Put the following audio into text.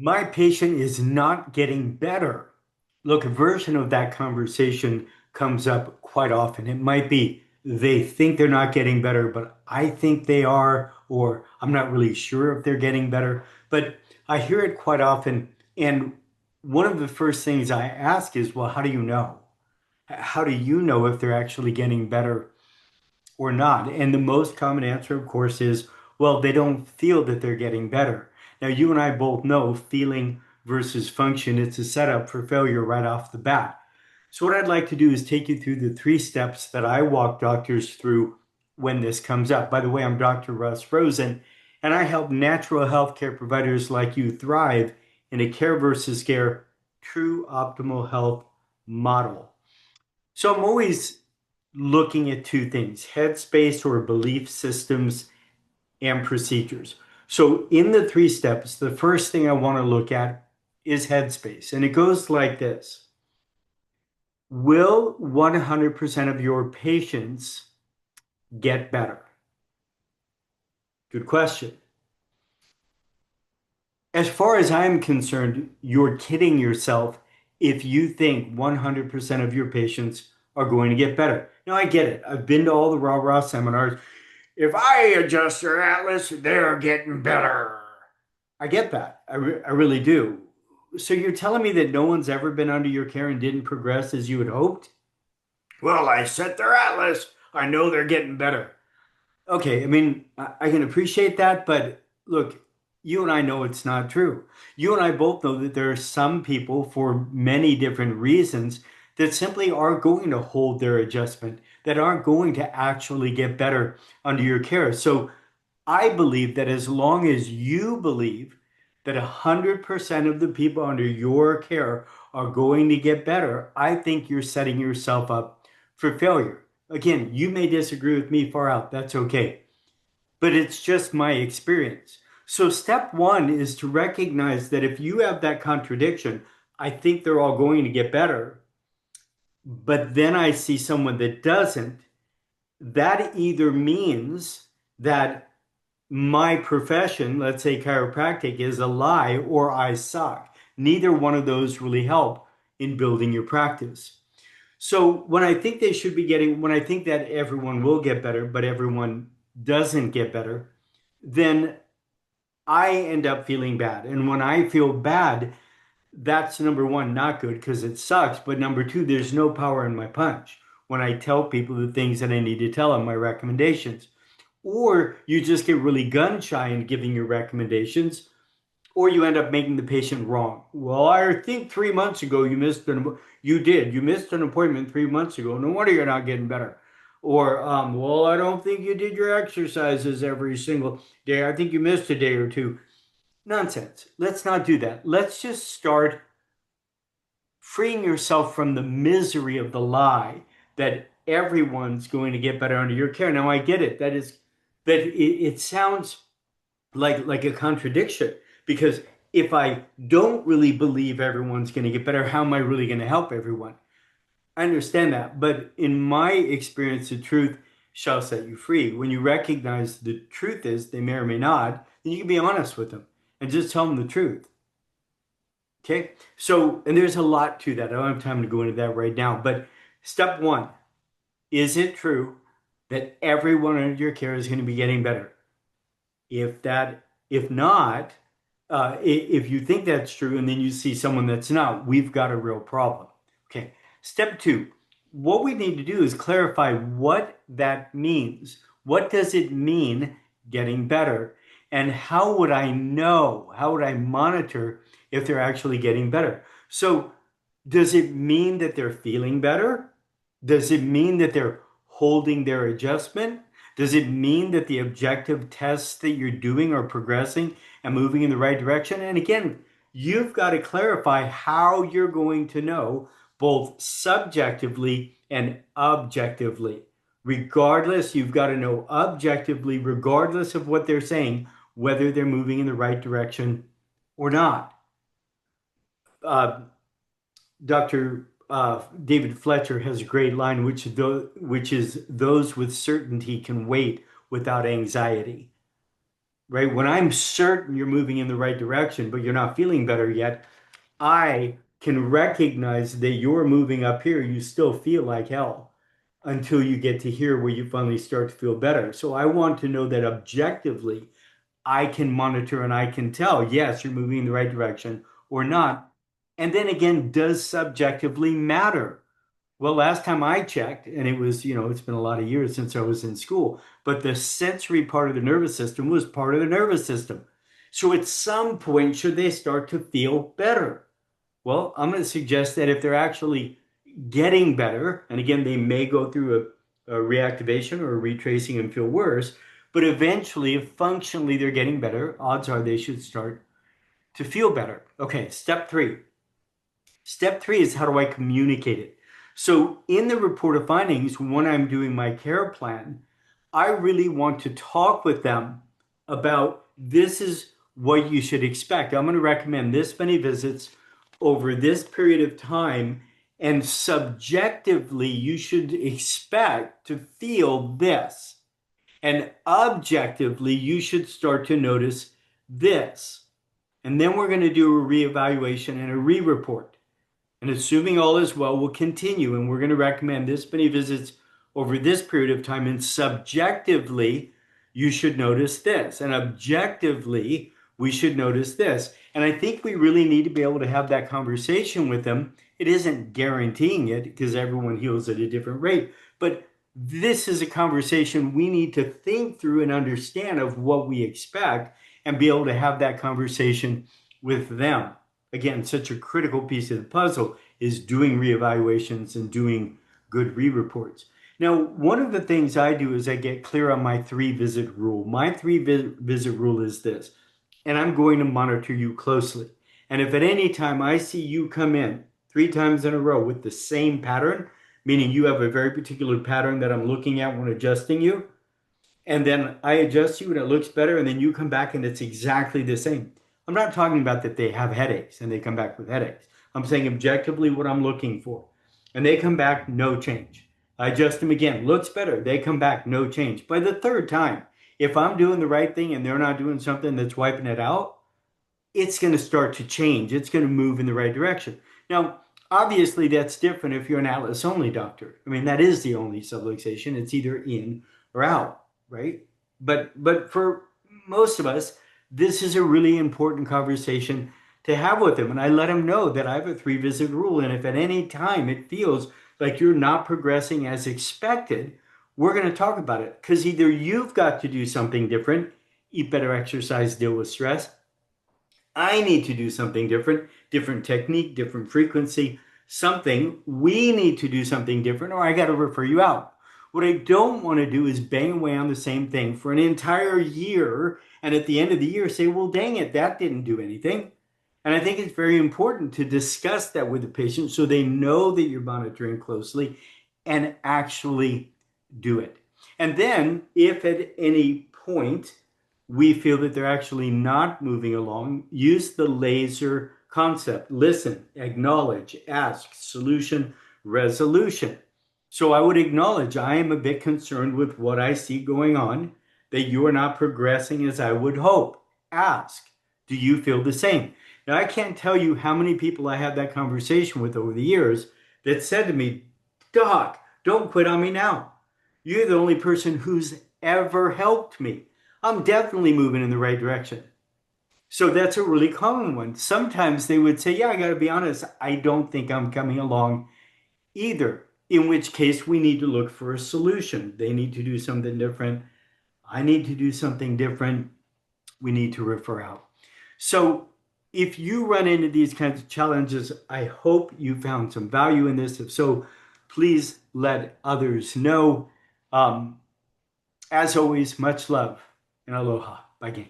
My patient is not getting better. Look, a version of that conversation comes up quite often. It might be they think they're not getting better, but I think they are, or I'm not really sure if they're getting better. But I hear it quite often. And one of the first things I ask is, well, how do you know? How do you know if they're actually getting better or not? And the most common answer, of course, is, well, they don't feel that they're getting better. Now, you and I both know feeling versus function, it's a setup for failure right off the bat. So, what I'd like to do is take you through the three steps that I walk doctors through when this comes up. By the way, I'm Dr. Russ Rosen, and I help natural healthcare providers like you thrive in a care versus care true optimal health model. So, I'm always looking at two things: headspace or belief systems and procedures. So, in the three steps, the first thing I want to look at is headspace. And it goes like this: will 100% of your patients get better? Good question. As far as I'm concerned, you're kidding yourself if you think 100% of your patients are going to get better. Now, I get it. I've been to all the rah-rah seminars. If I adjust their atlas, they're getting better. I get that. I really do. So you're telling me that no one's ever been under your care and didn't progress as you had hoped? Well, I set their atlas. I know they're getting better. Okay, I mean, I can appreciate that, but look, you and I know it's not true. You and I both know that there are some people, for many different reasons, that simply aren't going to hold their adjustment, that aren't going to actually get better under your care. So I believe that as long as you believe that 100% of the people under your care are going to get better, I think you're setting yourself up for failure. Again, you may disagree with me far out. That's okay. But it's just my experience. So, step one is to recognize that if you have that contradiction, I think they're all going to get better. But then I see someone that doesn't. That either means that my profession, let's say chiropractic, is a lie or I suck. Neither one of those really help in building your practice. So when I think they should be getting, when I think that everyone will get better, but everyone doesn't get better, then I end up feeling bad. And when I feel bad, that's number one, not good because it sucks. But number two, there's no power in my punch when I tell people the things that I need to tell them, my recommendations. Or you just get really gun shy in giving your recommendations, or you end up making the patient wrong. Well, I think 3 months ago you missed an appointment 3 months ago. No wonder you're not getting better. Or, well, I don't think you did your exercises every single day. I think you missed a day or two. Nonsense. Let's not do that. Let's just start freeing yourself from the misery of the lie that everyone's going to get better under your care. Now, I get it. It sounds like a contradiction because if I don't really believe everyone's going to get better, how am I really going to help everyone? I understand that, but in my experience, the truth shall set you free. When you recognize the truth is they may or may not, then you can be honest with them and just tell them the truth. Okay. So, and there's a lot to that. I don't have time to go into that right now, but step one, is it true that everyone under your care is going to be getting better? If not, if you think that's true and then you see someone that's not, we've got a real problem. Okay. Step two, what we need to do is clarify what that means. What does it mean getting better? And how would I know? How would I monitor if they're actually getting better? So, does it mean that they're feeling better? Does it mean that they're holding their adjustment? Does it mean that the objective tests that you're doing are progressing and moving in the right direction? And again, you've got to clarify how you're going to know both subjectively and objectively. Regardless, you've got to know objectively, regardless of what they're saying, whether they're moving in the right direction or not. Uh, Dr. David Fletcher has a great line, which is those with certainty can wait without anxiety. right? When I'm certain you're moving in the right direction, but you're not feeling better yet, I can recognize that you're moving up here. You still feel like hell until you get to here where you finally start to feel better. So I want to know that objectively I can monitor and I can tell, yes, you're moving in the right direction or not. And then again, does subjectively matter? Well, last time I checked, and it was, it's been a lot of years since I was in school, but the sensory part of the nervous system was part of the nervous system. So at some point, should they start to feel better? Well, I'm going to suggest that if they're actually getting better, and again, they may go through a reactivation or a retracing and feel worse, but eventually, if functionally they're getting better, odds are they should start to feel better. Okay, step three. Step three is how do I communicate it? So in the report of findings, when I'm doing my care plan, I really want to talk with them about this is what you should expect. I'm going to recommend this many visits over this period of time, and subjectively, you should expect to feel this. And objectively, you should start to notice this. And then we're going to do a reevaluation and a re-report. And assuming all is well, we'll continue. And we're going to recommend this many visits over this period of time. And subjectively, you should notice this. And objectively, we should notice this. And I think we really need to be able to have that conversation with them. It isn't guaranteeing it because everyone heals at a different rate. But this is a conversation we need to think through and understand of what we expect and be able to have that conversation with them. Again, such a critical piece of the puzzle is doing reevaluations and doing good re-reports. Now, one of the things I do is I get clear on my 3-visit rule. My 3-visit rule is this, and I'm going to monitor you closely. And if at any time I see you come in 3 times in a row with the same pattern, meaning you have a very particular pattern that I'm looking at when adjusting you, and then I adjust you and it looks better, and then you come back and it's exactly the same. I'm not talking about that they have headaches and they come back with headaches. I'm saying objectively what I'm looking for. And they come back, no change. I adjust them again, looks better. They come back, no change. By the 3rd time, if I'm doing the right thing and they're not doing something that's wiping it out, it's going to start to change. It's going to move in the right direction. Now, obviously, that's different if you're an atlas-only doctor. I mean, that is the only subluxation. It's either in or out, right? But for most of us, this is a really important conversation to have with them. And I let them know that I have a 3-visit rule. And if at any time it feels like you're not progressing as expected, we're going to talk about it. Because either you've got to do something different, eat better, exercise, deal with stress. I need to do something different, different technique, different frequency, something. We need to do something different, or I got to refer you out. What I don't want to do is bang away on the same thing for an entire year and at the end of the year say, well, dang it, that didn't do anything. And I think it's very important to discuss that with the patient so they know that you're monitoring closely and actually do it. And then if at any point we feel that they're actually not moving along, use the laser concept. Listen, acknowledge, ask, solution, resolution. So I would acknowledge I am a bit concerned with what I see going on, that you are not progressing as I would hope. Ask, do you feel the same? Now, I can't tell you how many people I had that conversation with over the years that said to me, Doc, don't quit on me now. You're the only person who's ever helped me. I'm definitely moving in the right direction. So that's a really common one. Sometimes they would say, yeah, I got to be honest, I don't think I'm coming along either. In which case we need to look for a solution. They need to do something different. I need to do something different. We need to refer out. So if you run into these kinds of challenges, I hope you found some value in this. If so, please let others know. As always, much love and aloha. Bye, gang.